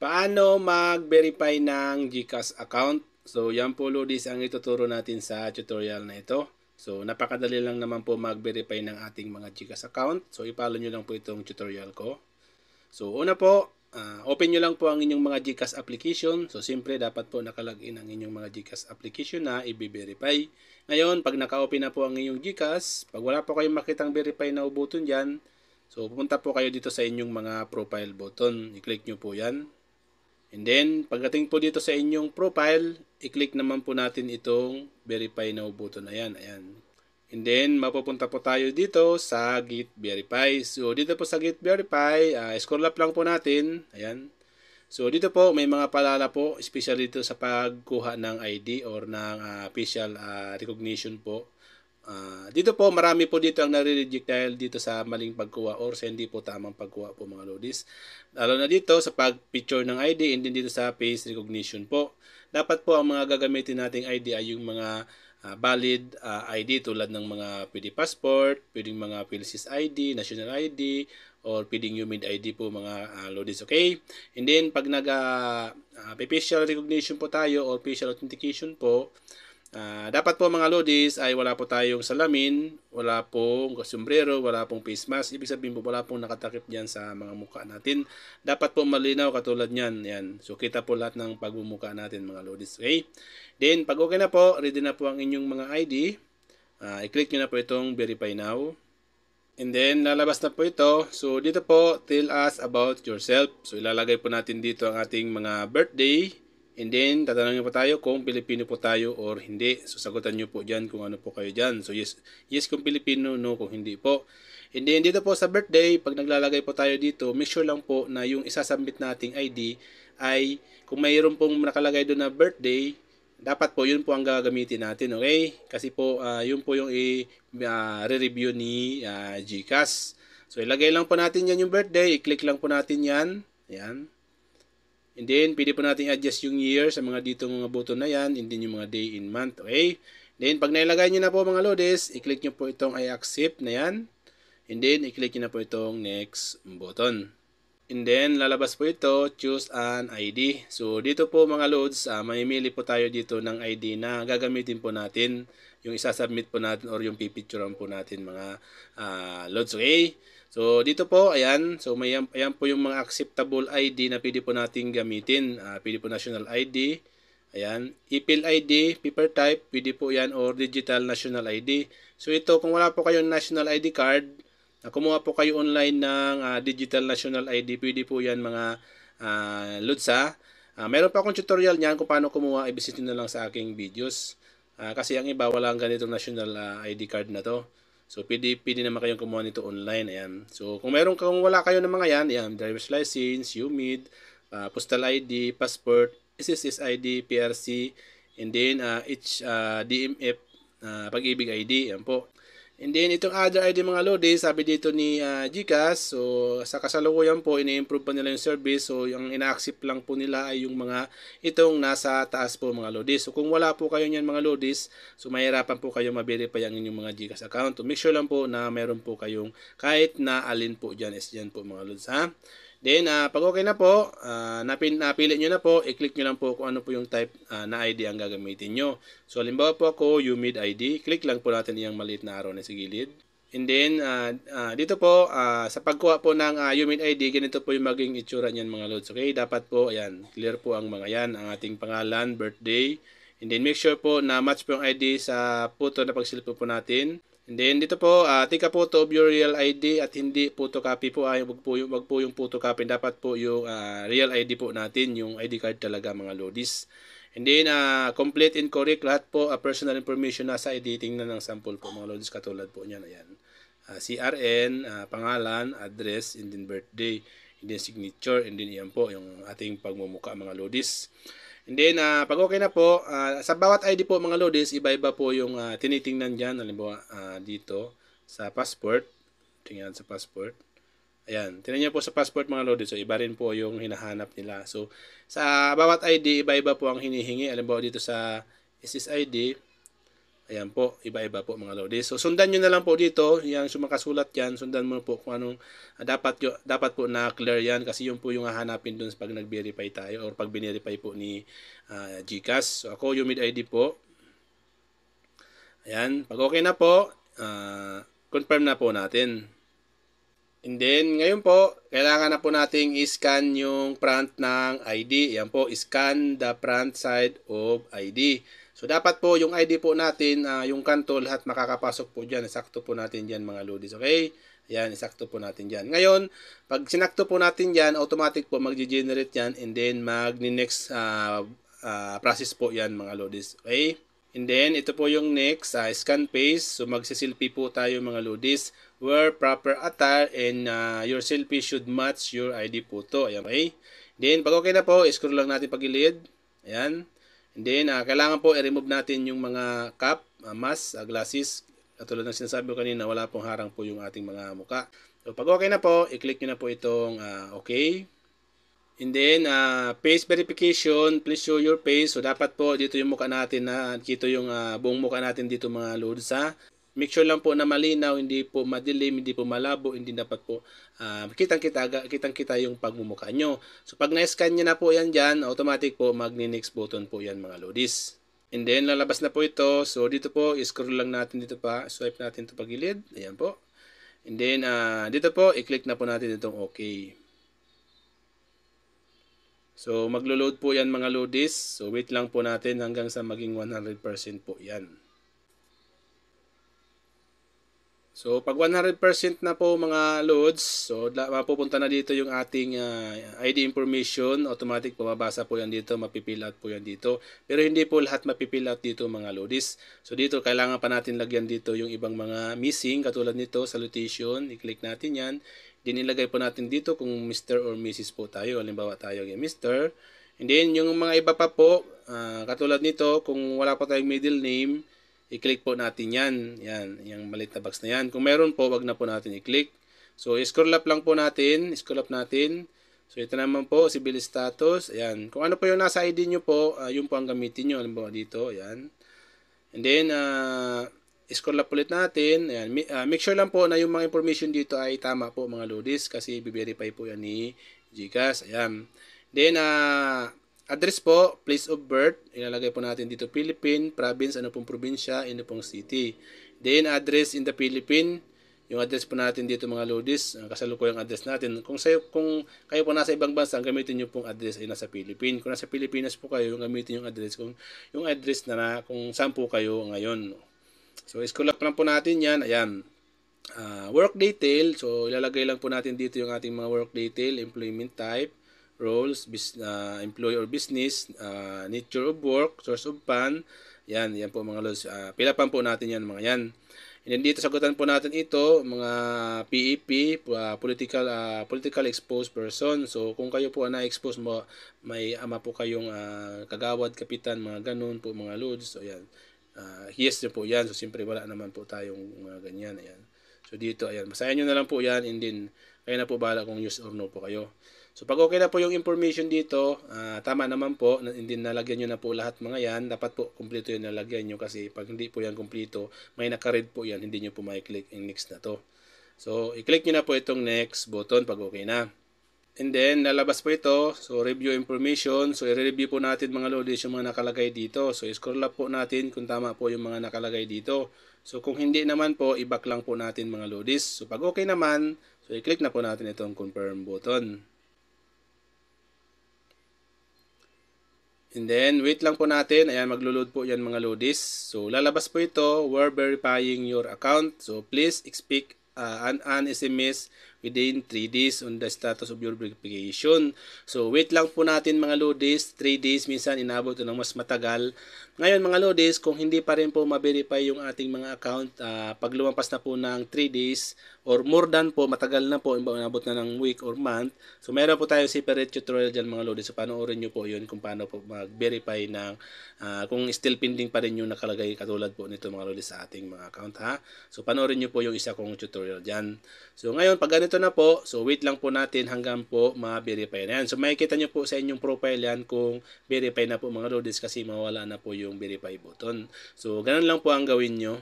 Paano mag-verify ng GCash account? So, yan po Lodis ang ituturo natin sa tutorial na ito. So, napakadali lang naman po mag-verify ng ating mga GCash account. So, ipalo nyo lang po itong tutorial ko. So, una po, open nyo lang po ang inyong mga GCash application. So, siyempre dapat po nakalagin ang inyong mga GCash application na i-verify. Ngayon, pag naka-open na po ang inyong GCash, pag wala po kayong makitang verify na button dyan, so pupunta po kayo dito sa inyong mga profile button. I-click nyo po yan. And then, pagdating po dito sa inyong profile, i-click naman po natin itong verify now button na yan. Ayan. And then, mapupunta po tayo dito sa Get Verify. So, dito po sa Get Verify, scroll up lang po natin. Ayan. So, dito po, may mga paalala po, especially dito sa pagkuha ng ID or ng facial recognition po. Dito po, marami po dito ang nare-reject dahil dito sa maling pagkuha or sa hindi po tamang pagkuha po mga lodis. Lalo na dito sa pag-picture ng ID and din dito sa face recognition po. Dapat po ang mga gagamitin nating ID ay yung mga valid ID tulad ng mga pwede passport, pwedeng mga PhilSys ID, National ID, or pwedeng UMID ID po mga lodis, okay? And then, pag nag-facial recognition po tayo or facial authentication po, dapat po mga lodis ay wala po tayong salamin, wala pong sombrero, wala pong face mask. Ibig sabihin po wala pong nakatakip dyan sa mga mukha natin. Dapat po malinaw katulad nyan. Yan. So kita po lahat ng pagmumukha natin mga lodis. Okay? Then pag okay na po, ready na po ang inyong mga ID. I-click nyo na po itong verify now. And then lalabas na po ito. So dito po, tell us about yourself. So ilalagay po natin dito ang ating mga birthday. And then, tatanungin po tayo kung Pilipino po tayo or hindi. So, sagutan nyo po dyan kung ano po kayo dyan. So, yes kung Pilipino, no kung hindi po. And then, dito po sa birthday, pag naglalagay po tayo dito, make sure lang po na yung isasubmit nating ID ay, kung mayroon pong nakalagay doon na birthday, dapat po yun po ang gagamitin natin, okay? Kasi po, yun po yung re-review ni GCash. So, ilagay lang po natin yan yung birthday. I-click lang po natin yan. Ayan. And then, pwede po natin adjust yung year sa mga ditong mga button na yan. And then, yung mga day in month. Okay? Then, pag nailagay nyo na po mga lodis, i-click nyo po itong I accept na yan. And then, i-click nyo na po itong next button. And then, lalabas po ito, choose an ID. So, dito po mga loads, mamimili po tayo dito ng ID na gagamitin po natin. Yung isasubmit po natin or yung pipicturean po natin mga loads. Okay? So, dito po, ayan. So, ayan po yung mga acceptable ID na pwede po natin gamitin. Pwede po national ID. Ayan. E-Fill ID, paper type, pwede po yan or digital national ID. So, ito, kung wala po kayong national ID card, kumuha po kayo online ng digital national ID. Pwede po yan mga LUDSA. Meron pa akong tutorial niyan kung paano kumuha. I-visit nyo na lang sa aking videos. Kasi ang iba, wala ang ganitong national ID card na to. So, pwede naman kayong kumuha nito online. Ayan. So, kung wala kayo ng mga yan, ayan, driver's license, UMID, postal ID, passport, SSS ID, PRC, and then DMF, pag-ibig ID. Ayan po. And then, itong other ID mga lodis, sabi dito ni GCash, so sa kasalukuyan po, ini-improve pa nila yung service. So, yung ina-accept lang po nila ay yung mga itong nasa taas po mga lodis. So, kung wala po kayo niyan mga lodis, so mahirapan po kayo ma-verify ang inyong mga GCash account. So, make sure lang po na meron po kayong kahit na alin po dyan is dyan po mga lodis ha. Then, pag okay na po, napili nyo na po, i-click nyo lang po kung ano po yung type na ID ang gagamitin nyo. So, halimbawa po ako, UMID ID, click lang po natin yung maliit na arrow na sa gilid. And then, dito po, sa pagkuha po ng UMID ID, ganito po yung maging itsura niyan mga lods. Okay, dapat po, ayan, clear po ang mga yan, ang ating pangalan, birthday. And then, make sure po na match po yung ID sa photo na pagsilip po natin. And then dito po, take a photo of your real ID at hindi photocopy po. Wag po yung photocopy. Dapat po yung real ID po natin, yung ID card talaga mga lodis. And then, complete and correct lahat po personal information nasa ID. Tingnan ng sample po mga lodis katulad po niyan. Ayan. CRN, pangalan, address, and then birthday, and then signature, and then yan po yung ating pagmumuka mga lodis. And then, pag okay na po, sa bawat ID po mga lodis, iba-iba po yung tinitingnan dyan. Halimbawa, dito sa passport. Tingnan sa passport. Ayan, tingnan nyo po sa passport mga lodis. So, iba rin po yung hinahanap nila. So, sa bawat ID, iba-iba po ang hinihingi. Halimbawa, dito sa SSID, Ayan po, iba-iba po mga lodis. So sundan nyo na lang po dito, yung sumakasulat yan, sundan mo po kung anong dapat po na clear yan kasi yun po yung hahanapin dun pag nag-verify tayo or pag binirify po ni GCash. So ako yung ID po. Ayan, pag okay na po, confirm na po natin. And then, ngayon po, kailangan na po nating i-scan yung front ng ID. Yan po, scan the front side of ID. So, dapat po yung ID po natin, yung kanto, lahat makakapasok po dyan. Isakto po natin dyan mga lodis. Okay? Ayan, isakto po natin dyan. Ngayon, pag sinakto po natin dyan, automatic po mag-generate yan and then mag-next process po yan mga lodis. Okay? And then, ito po yung next, scan face. So, magsiselfie po tayo mga lodis. Wear proper attire and your selfie should match your ID photo. Ayan, okay? Then, pag okay na po, scroll lang natin pagilid. Ayan. And then, kailangan po i-remove natin yung mga cap, mask, glasses. Katulad ng sinasabi ko kanina, wala pong harang po yung ating mga muka. So, pag okay na po, i-click nyo na po itong okay. And then, face verification, please show your face. So, dapat po dito yung mukha natin na dito yung buong mukha natin dito mga loads ha. Make sure lang po na malinaw, hindi po madilim, hindi po malabo, hindi dapat po kitang-kita yung pagmumukha nyo. So, pag na-scan nyo na po yan dyan, automatic po magni-next button po yan mga lodis. And then, lalabas na po ito. So, dito po, scroll lang natin dito pa. Swipe natin ito pagilid. Ayan po. And then, dito po, i-click na po natin itong okay. So, maglo-load po yan mga lodis. So, wait lang po natin hanggang sa maging 100% po yan. So, pag 100% na po mga loads, so mapupunta na dito yung ating ID information. Automatic pumabasa po yan dito, mapipill out po yan dito. Pero hindi po lahat mapipill out dito mga loadis. So, dito kailangan pa natin lagyan dito yung ibang mga missing. Katulad nito, salutation. I-click natin yan. Then, ilagay po natin dito kung Mr. or Mrs. po tayo. Halimbawa tayo yung Mr. And then, yung mga iba pa po, katulad nito, kung wala pa tayong middle name, i-click po natin yan. Yan, yung maliit na box na yan. Kung meron po, wag na po natin i-click. So, scroll up lang po natin. Scroll up natin. So, ito naman po, civil status. Ayan. Kung ano po yung nasa ID nyo po, yun po ang gamitin nyo. Halimbawa dito. Ayan. And then, scroll up ulit natin. Ayan. Make sure lang po na yung mga information dito ay tama po mga lodis kasi i-verify po yan ni GCash. Ayan. Then, address po, place of birth, ilalagay po natin dito Philippine, province, ano pong probinsya, ano pong city. Then address in the Philippine, yung address po natin dito mga lodis, kasalukuyang address natin. Kung kayo po nasa ibang bansa, gamitin nyo pong address ay nasa Philippines. Kung nasa Pilipinas po kayo, gamitin yung address kung saan po kayo ngayon. So scroll up lang po natin yan, ayan. Work detail, so ilalagay lang po natin dito yung ating mga work detail, employment type, roles, employee or business, nature of work, source of fund. Yan po mga lods. Pilapan po natin yan mga yan. And then dito sagutan po natin ito, mga PEP, political exposed person. So kung kayo po na-expose mo, may ama po kayong kagawad, kapitan, mga ganun po mga lods. So yan. Yes po yan. So siyempre wala naman po tayong mga ganyan. Ayan. So dito, ayan. Basahin nyo na lang po yan and then kayo na po bahala kung yes or no po kayo. So pag okay na po yung information dito, tama naman po, hindi nalagyan nyo na po lahat mga yan, dapat po kumpleto yung nalagyan nyo kasi pag hindi po yan kumpleto, may naka-read po yan, hindi nyo po may-click yung next na to. So i-click nyo na po itong next button pag okay na. And then lalabas po ito, so review information, so i-review po natin mga lodis yung mga nakalagay dito. So scroll up po natin kung tama po yung mga nakalagay dito. So kung hindi naman po, i-back lang po natin mga lodis. So pag okay naman, so i-click na po natin itong confirm button. And then, wait lang po natin. Ayan, maglo-load po yan mga lodis. So, lalabas po ito. We're verifying your account. So, please expect an SMS within 3 days on the status of your verification. So, wait lang po natin mga lodis. 3 days, minsan inabot ito ng mas matagal. Ngayon mga lodis, kung hindi pa rin po ma-verify yung ating mga account, pag lumampas na po ng 3 days or more than po, matagal na po, inabot na ng week or month. So, meron po tayo separate tutorial dyan mga lodis. So, panoorin nyo po yun kung paano po mag-verify ng kung still pending pa rin yung nakalagay katulad po nito mga lodis sa ating mga account ha. So, panoorin nyo po yung isa kong tutorial dyan. So, ngayon, pag ganito ito na po. So, wait lang po natin hanggang po ma-verify na yan. So, makikita nyo po sa inyong profile yan kung verify na po mga lodis kasi mawala na po yung verify button. So, ganun lang po ang gawin nyo.